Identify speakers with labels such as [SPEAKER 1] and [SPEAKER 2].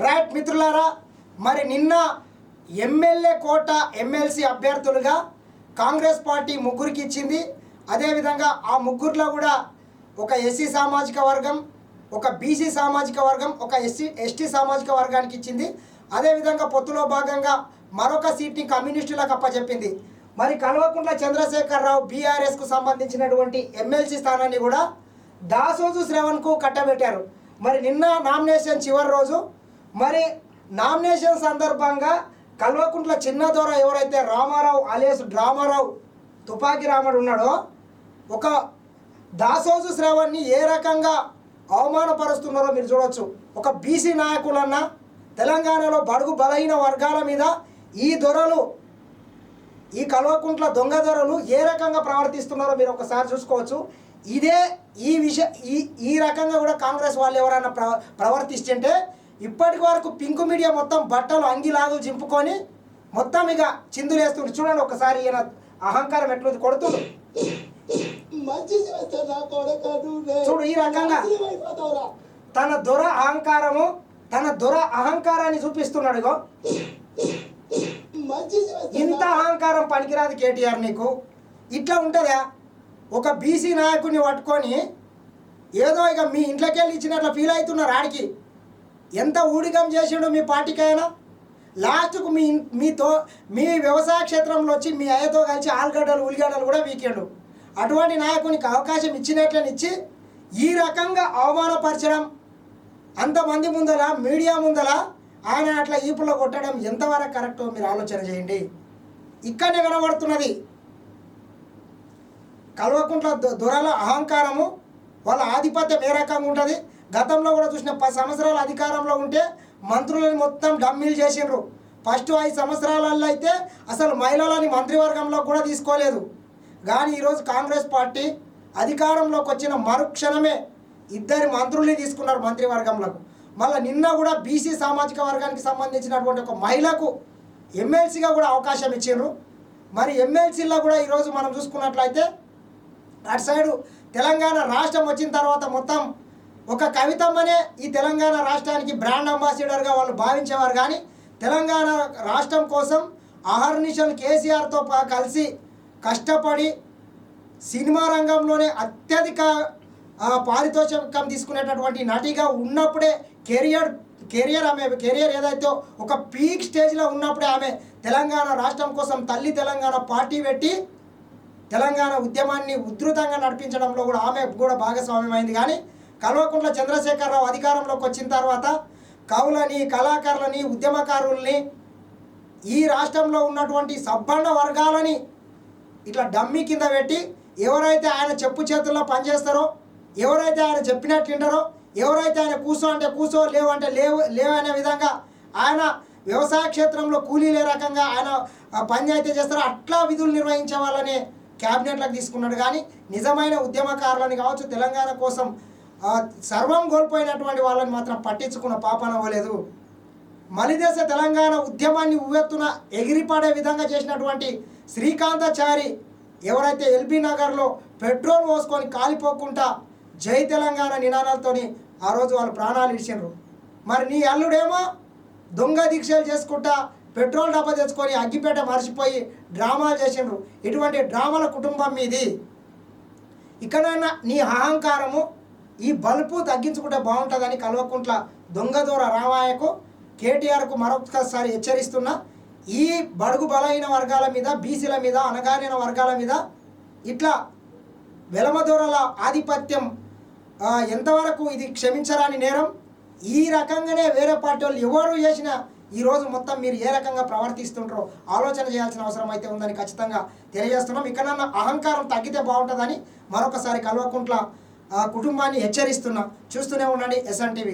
[SPEAKER 1] Right మిత్రులారా, మరి నిన్న ఎమ్మెల్యే కోట ఎమ్మెల్సీ అభ్యర్థులుగా కాంగ్రెస్ పార్టీ ముగ్గురికి ఇచ్చింది. అదేవిధంగా ఆ ముగ్గురులో కూడా ఒక ఎస్సీ సామాజిక వర్గం, ఒక బీసీ సామాజిక వర్గం, ఒక ఎస్టీ సామాజిక వర్గానికి ఇచ్చింది. అదేవిధంగా పొత్తులో భాగంగా మరొక సీట్ని కమ్యూనిస్టులకు అప్పచెప్పింది. మరి కల్వకుంట్ల చంద్రశేఖరరావు బీఆర్ఎస్కు సంబంధించినటువంటి ఎమ్మెల్సీ స్థానాన్ని కూడా దాసోజు శ్రవణ్కు కట్టబెట్టారు. మరి నిన్న నామినేషన్ చివరి రోజు. మరి నామినేషన్ సందర్భంగా కల్వకుంట్ల చిన్నదొర ఎవరైతే రామారావు అలియాస్ డ్రామారావు తుపాకి రాముడు ఉన్నాడో, ఒక దాసోజు శ్రవణ్ని ఏ రకంగా అవమానపరుస్తున్నారో మీరు చూడవచ్చు. ఒక బీసీ నాయకులన్న తెలంగాణలో బడుగు బలహీన వర్గాల మీద ఈ దొరలు, ఈ కల్వకుంట్ల దొంగ దొరలు ఏ రకంగా ప్రవర్తిస్తున్నారో మీరు ఒకసారి చూసుకోవచ్చు. ఈ రకంగా కూడా కాంగ్రెస్ వాళ్ళు ఎవరైనా ప్రవర్తిస్తుంటే ఇప్పటి వరకు పింకు మీడియా మొత్తం బట్టలు అంగిలాగు జింపుకొని మొత్తం ఇక చిందులేస్తుంది. చూడండి ఒకసారి ఈయన అహంకారం ఎట్లుంది, కొడుతుంది చూడు. ఈ రకంగా తన దొర అహంకారాన్ని చూపిస్తున్నాడు. ఇగో ఇంత అహంకారం పనికిరాదు కేటీఆర్, నీకు ఇట్లా ఉంటుందా? ఒక బీసీ నాయకుడిని పట్టుకొని ఏదో ఇక మీ ఇంట్లోకి వెళ్ళి ఇచ్చినట్లు ఫీల్ అవుతున్నారు. ఆడికి ఎంత ఊడిగం చేసిండు మీ పార్టీకైనా. లాస్ట్కు మీ వ్యవసాయ క్షేత్రంలో వచ్చి మీ అయ్యతో కలిసి ఆలుగడ్డలు ఉల్లిగడ్డలు కూడా వీకాడు. అటువంటి నాయకునికి అవకాశం ఇచ్చినట్లనిచ్చి ఈ రకంగా అవమానపరచడం, అంతమంది ముందల మీడియా ముందల ఆయన అట్లా ఈపులో కొట్టడం ఎంతవరకు కరెక్టో మీరు ఆలోచన చేయండి. ఇక్కడనే వినబడుతున్నది కల్వకుంట్ల దొరల అహంకారము, వాళ్ళ ఆధిపత్యం ఏ రకంగా ఉంటుంది. గతంలో కూడా చూసిన 10 సంవత్సరాలు అధికారంలో ఉంటే మంత్రులని మొత్తం డమ్మీలు చేసిండ్రు. ఫస్ట్ 5 సంవత్సరాలలో అయితే అసలు మహిళలని మంత్రివర్గంలో కూడా తీసుకోలేదు. కానీ ఈరోజు కాంగ్రెస్ పార్టీ అధికారంలోకి వచ్చిన మరుక్షణమే 2 మంత్రుల్ని తీసుకున్నారు మంత్రివర్గంలోకి. మళ్ళీ నిన్న కూడా బీసీ సామాజిక వర్గానికి సంబంధించినటువంటి ఒక మహిళకు ఎమ్మెల్సీగా కూడా అవకాశం ఇచ్చిండ్రు. మరి ఎమ్మెల్సీలో కూడా ఈరోజు మనం చూసుకున్నట్లయితే అటు సైడు తెలంగాణ రాష్ట్రం వచ్చిన తర్వాత మొత్తం ఒక కవితమ్మనే ఈ తెలంగాణ రాష్ట్రానికి బ్రాండ్ అంబాసిడర్గా వాళ్ళు భావించేవారు. కానీ తెలంగాణ రాష్ట్రం కోసం అహర్నిశలు కేసీఆర్తో కలిసి కష్టపడి సినిమా రంగంలోనే అత్యధిక పారితోషికం తీసుకునేటటువంటి నటిగా ఉన్నప్పుడే కెరియర్ ఏదైతే ఒక పీక్ స్టేజ్లో ఉన్నప్పుడే ఆమె తెలంగాణ రాష్ట్రం కోసం తల్లి తెలంగాణ పార్టీ పెట్టి తెలంగాణ ఉద్యమాన్ని ఉధృతంగా నడిపించడంలో కూడా ఆమె కూడా భాగస్వామ్యమైంది. కానీ కల్వకుంట్ల చంద్రశేఖరరావు అధికారంలోకి వచ్చిన తర్వాత కవులని, కళాకారులని, ఉద్యమకారుల్ని, ఈ రాష్ట్రంలో ఉన్నటువంటి సబ్బండ వర్గాలని ఇట్లా డమ్మీ కింద పెట్టి ఎవరైతే ఆయన చెప్పు చేతుల్లో పనిచేస్తారో, ఎవరైతే ఆయన చెప్పినట్లు వింటారో, ఎవరైతే ఆయన కూసో అంటే కూసో, లేవు అంటే లేవు అనే విధంగా ఆయన వ్యవసాయ క్షేత్రంలో కూలీలే రకంగా ఆయన పని అయితే చేస్తారో అట్లా విధులు నిర్వహించే వాళ్ళని క్యాబినెట్లకు తీసుకున్నాడు. కానీ నిజమైన ఉద్యమకారులని కావచ్చు, తెలంగాణ కోసం సర్వం కోల్పోయినటువంటి వాళ్ళని మాత్రం పట్టించుకున్న పాపన అవ్వలేదు. మలిదేశ తెలంగాణ ఉద్యమాన్ని ఉవ్వెత్తున ఎగిరిపడే విధంగా చేసినటువంటి శ్రీకాంతాచారి ఎవరైతే ఎల్బీ నగర్లో పెట్రోల్ పోసుకొని కాలిపోకుండా జై తెలంగాణ నినాదాలతో ఆ రోజు వాళ్ళు ప్రాణాలు ఇడిచిండ్రు. మరి నీ అల్లుడేమో దొంగ దీక్షలు చేసుకుంటా పెట్రోల్ డబ్బా తెచ్చుకొని అగ్గిపేట మర్చిపోయి డ్రామాలు చేసిండ్రు. ఇటువంటి డ్రామాల కుటుంబం మీది. ఇక్కడైనా నీ అహంకారము, ఈ బలుపు తగ్గించుకుంటే బాగుంటుందని కల్వకుంట్ల దొంగదూర రామాయకు, కేటీఆర్కు మరొకసారి హెచ్చరిస్తున్నా. ఈ బడుగు బలహీన వర్గాల మీద, బీసీల మీద, అణగారిన వర్గాల మీద ఇట్లా వెలమదూరల ఆధిపత్యం ఎంతవరకు ఇది క్షమించరాని నేరం. ఈ రకంగానే వేరే పార్టీ వాళ్ళు ఎవరు చేసినా ఈరోజు మొత్తం మీరు ఏ రకంగా ప్రవర్తిస్తుంటారో ఆలోచన చేయాల్సిన అవసరం అయితే ఉందని ఖచ్చితంగా తెలియజేస్తున్నాం. ఇక్కడన్నా అహంకారం తగ్గితే బాగుంటుందని మరొకసారి కల్వకుంట్ల కుటుంబాన్ని హెచ్చరిస్తున్నా. చూస్తూనే ఉండండి SN TV.